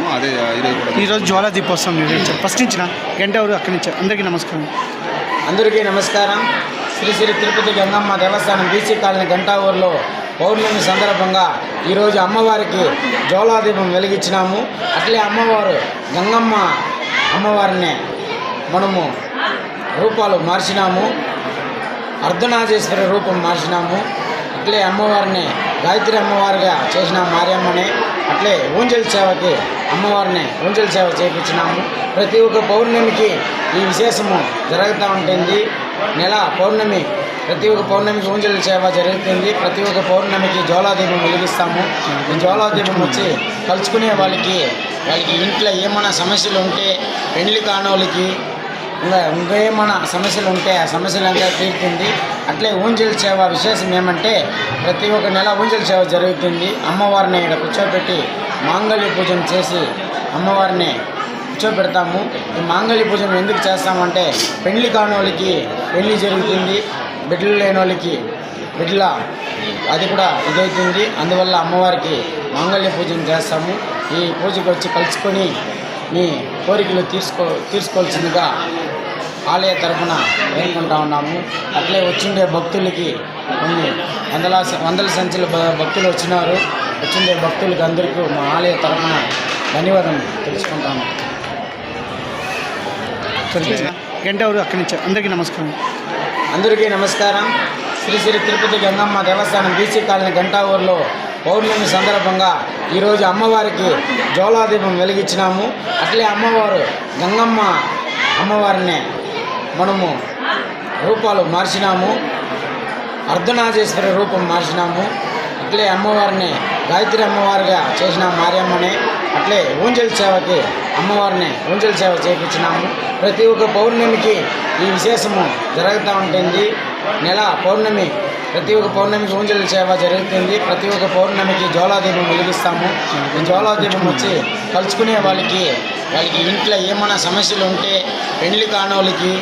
చేసాము. అదే ఈరోజు జ్వాలా దీపోత్సవం నిర్వహించారు. ఫస్ట్ నుంచి గంట ఎవరు అక్కడి నుంచి. అందరికీ నమస్కారం. అందరికీ నమస్కారం. శ్రీ శ్రీ తిరుపతి గంగమ్మ దేవస్థానం బీసీ కాలనీ గంటా ఊరిలో పౌర్ణమి సందర్భంగా ఈరోజు అమ్మవారికి జ్వాలాదీపం వెలిగించినాము. అట్లే అమ్మవారు గంగమ్మ అమ్మవారిని మనము రూపాలు మార్చినాము. అర్ధనారీశ్వరి రూపం మార్చినాము. అట్లే అమ్మవారిని గాయత్రి అమ్మవారిగా చేసిన మారియమ్మని, అట్లే ఊంజల్ సేవకి అమ్మవారిని ఊంజల్ సేవ చేయించినాము. ప్రతి ఒక్క పౌర్ణమికి ఈ విశేషము జరుగుతూ ఉంటుంది. నెల పౌర్ణమి ప్రతి ఒక్క పౌర్ణమికి ఊంజల్ సేవ జరుగుతుంది. ప్రతి ఒక్క పౌర్ణమికి జ్వాలాదీపం వెలిగిస్తాము. ఈ జ్వాలాదీపం వచ్చి కలుసుకునే వాళ్ళకి ఇంట్లో ఏమైనా సమస్యలు ఉంటే, పెళ్లి కానోళ్ళకి ఇంకా ఏమైనా సమస్యలు ఉంటే ఆ సమస్యలంతా తీరుతుంది. అట్లే ఊంజల్ సేవ విశేషం ఏమంటే ప్రతి ఒక్క నెల ఊంజల్ సేవ జరుగుతుంది. అమ్మవారిని ఇక్కడ కూర్చోబెట్టి మాంగళ్య పూజను చేసి అమ్మవారిని కూర్చోబెడతాము. ఈ మాంగళ్య పూజను ఎందుకు చేస్తామంటే పెళ్లి కానోళ్ళకి పెళ్లి జరుగుతుంది, బిడ్డలు లేని వాళ్ళకి బిడ్డల అది కూడా ఇదవుతుంది. అందువల్ల అమ్మవారికి మాంగళ్య పూజను చేస్తాము. ఈ పూజకు వచ్చి కలుసుకొని మీ కోరికలు తీర్చుకోవాల్సిందిగా ఆలయ తరఫున వేడుకుంటా ఉన్నాము. అట్లే వచ్చిండే భక్తులకి కొన్ని వందల సంఖ్యలో భక్తులు వచ్చినారు. వచ్చిండే భక్తులకి అందరికీ మా ఆలయ తరఫున ధన్యవాదం తెలుసుకుంటాము. గంట ఎవరు అక్కడి నుంచి. అందరికీ నమస్కారం. అందరికీ నమస్కారం. శ్రీ శ్రీ తిరుపతి గంగమ్మ దేవస్థానం బీసీ కాలనీ గంటా ఊరిలో పౌర్ణమి సందర్భంగా ఈరోజు అమ్మవారికి జ్వాలాదీపం వెలిగించినాము. అట్లే అమ్మవారు గంగమ్మ అమ్మవారిని మనము రూపాలు మార్చినాము. అర్ధనారీశ్వరి రూపం మార్చినాము. అట్లే అమ్మవారిని గాయత్రి అమ్మవారిగా చేసిన మారియమ్మని, అట్లే ఊంజల్ సేవకి అమ్మవారిని ఊంజల్ సేవ చేయించినాము. ప్రతి ఒక్క పౌర్ణమికి ఈ విశేషము జరుగుతూ ఉంటుంది. నెల పౌర్ణమి ప్రతి ఒక్క పౌర్ణమికి ఊంజల్ సేవ జరుగుతుంది. ప్రతి ఒక్క పౌర్ణమికి జ్వాలాదీపం వెలిగిస్తాము. ఈ జ్వాలాదీపం వచ్చి కలుసుకునే వాళ్ళకి ఇంట్లో ఏమైనా సమస్యలు ఉంటే, పెళ్లి కానోళ్ళకి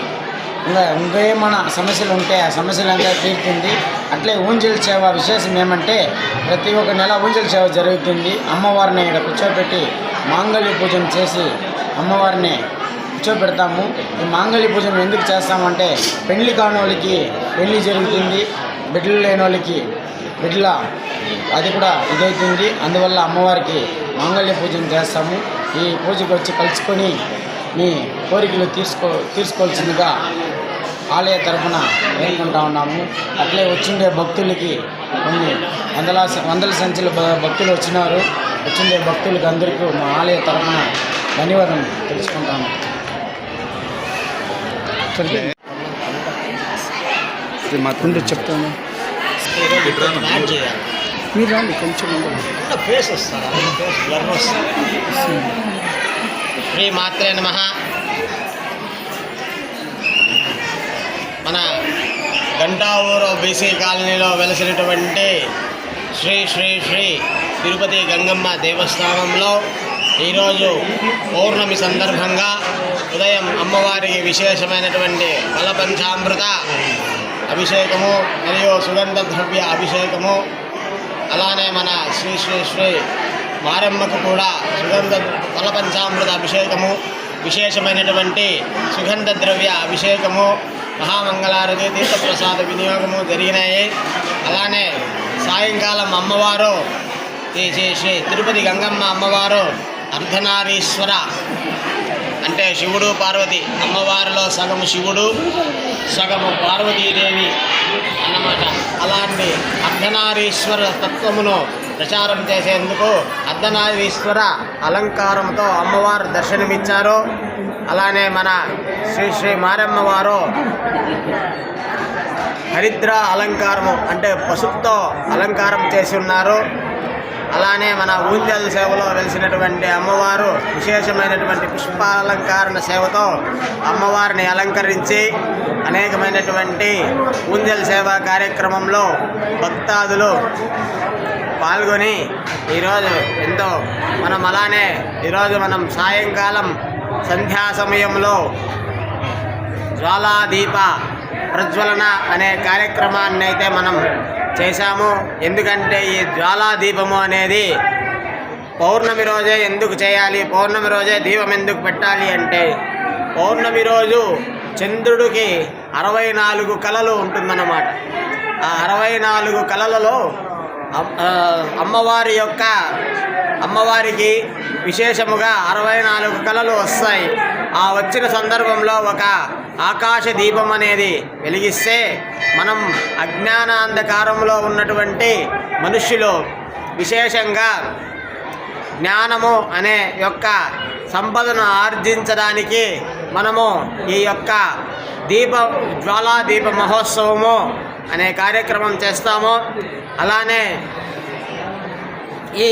ఇంకా ఏమైనా సమస్యలు ఉంటే ఆ సమస్యలంతా తీరుతుంది. అట్లే ఊంజల్ సేవ విశేషం ఏమంటే ప్రతి ఒక్క నెల ఊంజల్ సేవ జరుగుతుంది. అమ్మవారిని ఇక్కడ కూర్చోబెట్టి మాంగళ్య పూజను చేసి అమ్మవారిని కూర్చోబెడతాము. ఈ మాంగళ్య పూజను ఎందుకు చేస్తామంటే పెళ్లి కానోళ్ళకి పెళ్లి జరుగుతుంది, బిడ్డలు లేని వాళ్ళకి బిడ్డల అది కూడా ఇదవుతుంది. అందువల్ల అమ్మవారికి మాంగళ్య పూజను చేస్తాము. ఈ పూజకు వచ్చి కలుసుకొని మీ కోరికలు తీర్చుకోవాల్సిందిగా ఆలయ తరఫున వేడుకుంటా ఉన్నాము. అట్లే వచ్చిండే భక్తులకి కొన్ని వందల సంఖ్యలో భక్తులు వచ్చినారు. వచ్చిండే భక్తులకి అందరికీ మా ఆలయ తరఫున ధన్యవాదం తెలుసుకుంటాము. చెప్తాను. మీరు రండి కొంచెం ఫేస్ వస్తారా? శ్రీ మాత్రే నమః. మన గంటా ఊరు బీసీ కాలనీలో వెలసినటువంటి శ్రీ శ్రీ శ్రీ తిరుపతి గంగమ్మ దేవస్థానంలో ఈరోజు పౌర్ణమి సందర్భంగా ఉదయం అమ్మవారికి విశేషమైనటువంటి ఫలపంచామృత అభిషేకము మరియు సుగంధ ద్రవ్య అభిషేకము, అలానే మన శ్రీ శ్రీ శ్రీ మారమ్మకు కూడా సుగంధ ఫలపంచామృత అభిషేకము, విశేషమైనటువంటి సుగంధ ద్రవ్య అభిషేకము, మహామంగళారతి తీర్థప్రసాద వినియోగము జరిగినాయి. అలానే సాయంకాలం అమ్మవారు శ్రీ తిరుపతి గంగమ్మ అమ్మవారు అర్ధనారీశ్వర అంటే శివుడు పార్వతి, అమ్మవారిలో సగము శివుడు సగము పార్వతీదేవి అన్నమాట. అలాంటి అర్ధనారీశ్వర తత్వమును ప్రచారం చేసేందుకు అర్ధనారీశ్వర అలంకారంతో అమ్మవారు దర్శనమిచ్చారు. అలానే మన శ్రీ శ్రీ మారమ్మ వారు హరిద్ర అలంకారము అంటే పసుపుతో అలంకారం చేసి ఉన్నారు. అలానే మన ఊంజల్ సేవలో వెలిసినటువంటి అమ్మవారు విశేషమైనటువంటి పుష్పాలంకరణ సేవతో అమ్మవారిని అలంకరించి అనేకమైనటువంటి ఊంజల్ సేవ కార్యక్రమంలో భక్తాదులు పాల్గొని ఈరోజు ఎంతో అలానే ఈరోజు మనం సాయంకాలం సంధ్యా సమయంలో జ్వాలాదీప ప్రజ్వలన అనే కార్యక్రమాన్ని అయితే మనం చేశాము. ఎందుకంటే ఈ జ్వాలాదీపము అనేది పౌర్ణమి రోజే ఎందుకు చేయాలి, పౌర్ణమి రోజే దీపం ఎందుకు పెట్టాలి అంటే, పౌర్ణమి రోజు చంద్రుడికి 64 కళలు ఉంటుందన్నమాట. ఆ 64 కళలలో అమ్మవారికి విశేషముగా 64 కళలు వస్తాయి. ఆ వచ్చిన సందర్భంలో ఒక ఆకాశ దీపం అనేది వెలిగిస్తే మనం అజ్ఞానాంధకారంలో ఉన్నటువంటి మనుష్యులు విశేషంగా జ్ఞానము అనే యొక్క సంపదను ఆర్జించడానికి మనము ఈ యొక్క జ్వాలా దీప మహోత్సవము అనే కార్యక్రమం చేస్తాము. అలానే ఈ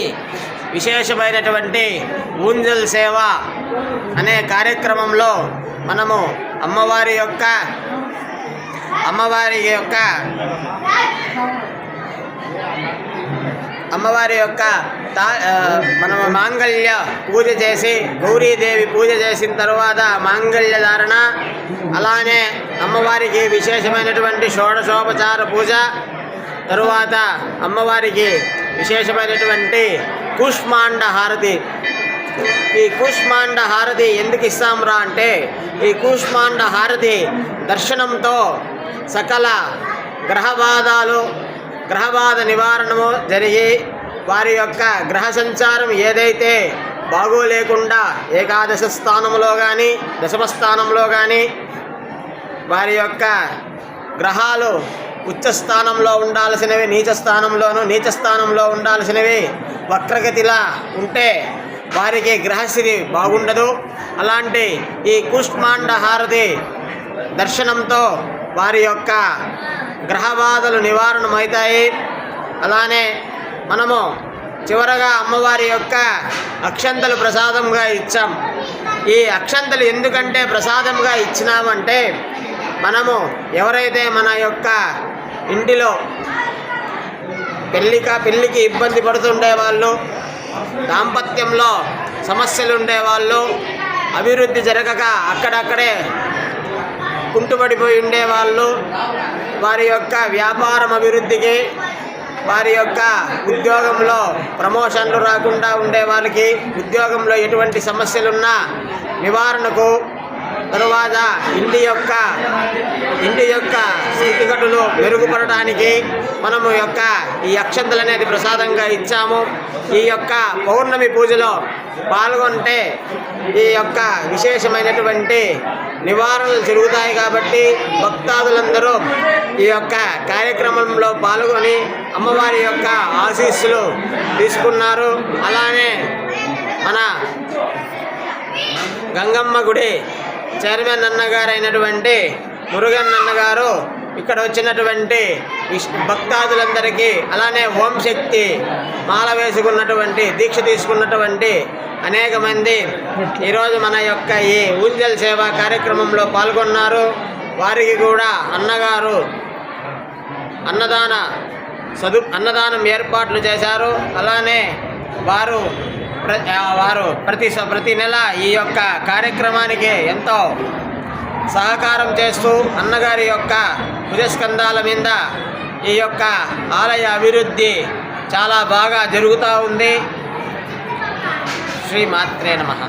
విశేషమైనటువంటి ఊంజల్ సేవ అనే కార్యక్రమంలో మనము అమ్మవారి యొక్క మనము మాంగళ్య పూజ చేసి, గౌరీదేవి పూజ చేసిన తర్వాత మాంగళ్య ధారణ, అలానే అమ్మవారికి విశేషమైనటువంటి షోడశోపచార పూజ, తరువాత అమ్మవారికి విశేషమైనటువంటి కూష్మాండ హారతి. ఈ కూష్మాండ హారతి ఎందుకు ఇస్తాంరా అంటే, ఈ కూష్మాండ హారతి దర్శనంతో సకల గ్రహబాధ నివారణము జరిగి వారి యొక్క గ్రహ సంచారం ఏదైతే బాగోలేకుండా ఏకాదశ స్థానంలో కానీ దశమ స్థానంలో కానీ వారి యొక్క గ్రహాలు ఉచ్చ స్థానంలో ఉండాల్సినవి నీచ స్థానంలో ఉండాల్సినవి వక్రగతిలా ఉంటే వారికి గ్రహస్థితి బాగుండదు. అలాంటి ఈ కూష్మాండ హారతి దర్శనంతో వారి యొక్క గ్రహబాధలు నివారణమవుతాయి. అలానే మనము చివరగా అమ్మవారి యొక్క అక్షంతలు ప్రసాదంగా ఇచ్చాం. ఈ అక్షంతలు ఎందుకంటే ప్రసాదంగా ఇచ్చినామంటే, మనము ఎవరైతే మన యొక్క ఇంటిలో పెళ్ళికి ఇబ్బంది పడుతుండేవాళ్ళు, దాంపత్యంలో సమస్యలు ఉండేవాళ్ళు, అభివృద్ధి జరగక అక్కడక్కడే కుంటుపడిపోయి ఉండేవాళ్ళు, వారి యొక్క వ్యాపారం అభివృద్ధికి, వారి యొక్క ఉద్యోగంలో ప్రమోషన్లు రాకుండా ఉండే వాళ్ళకి, ఉద్యోగంలో ఎటువంటి సమస్యలున్నా నివారణకు, తరువాత ఇంటి యొక్క స్థితిగతులు మెరుగుపడటానికి మనము ఈ అక్షంతలు అనేది ప్రసాదంగా ఇచ్చాము. ఈ యొక్క పౌర్ణమి పూజలో పాల్గొంటే ఈ యొక్క విశేషమైనటువంటి నివారణలు జరుగుతాయి. కాబట్టి భక్తాదులందరూ ఈ యొక్క కార్యక్రమంలో పాల్గొని అమ్మవారి యొక్క ఆశీస్సులు తీసుకున్నారు. అలానే మన గంగమ్మ గుడి చైర్మన్ అన్నగారు అయినటువంటి మురుగన్ అన్నగారు ఇక్కడ వచ్చినటువంటి భక్తాదులందరికీ, అలానే ఓం శక్తి మాల వేసుకున్నటువంటి దీక్ష తీసుకున్నటువంటి అనేక మంది ఈరోజు మన యొక్క ఈ ఊంజల్ సేవా కార్యక్రమంలో పాల్గొన్నారు. వారికి కూడా అన్నగారు అన్నదానం ఏర్పాట్లు చేశారు. అలానే వారు ప్రతి నెల ఈ యొక్క కార్యక్రమానికి ఎంతో సహకారం చేస్తూ అన్నగారి యొక్క భుజస్కంధాల మీద ఈ యొక్క ఆలయ అభివృద్ధి చాలా బాగా జరుగుతూ ఉంది. శ్రీ మాత్రే నమః.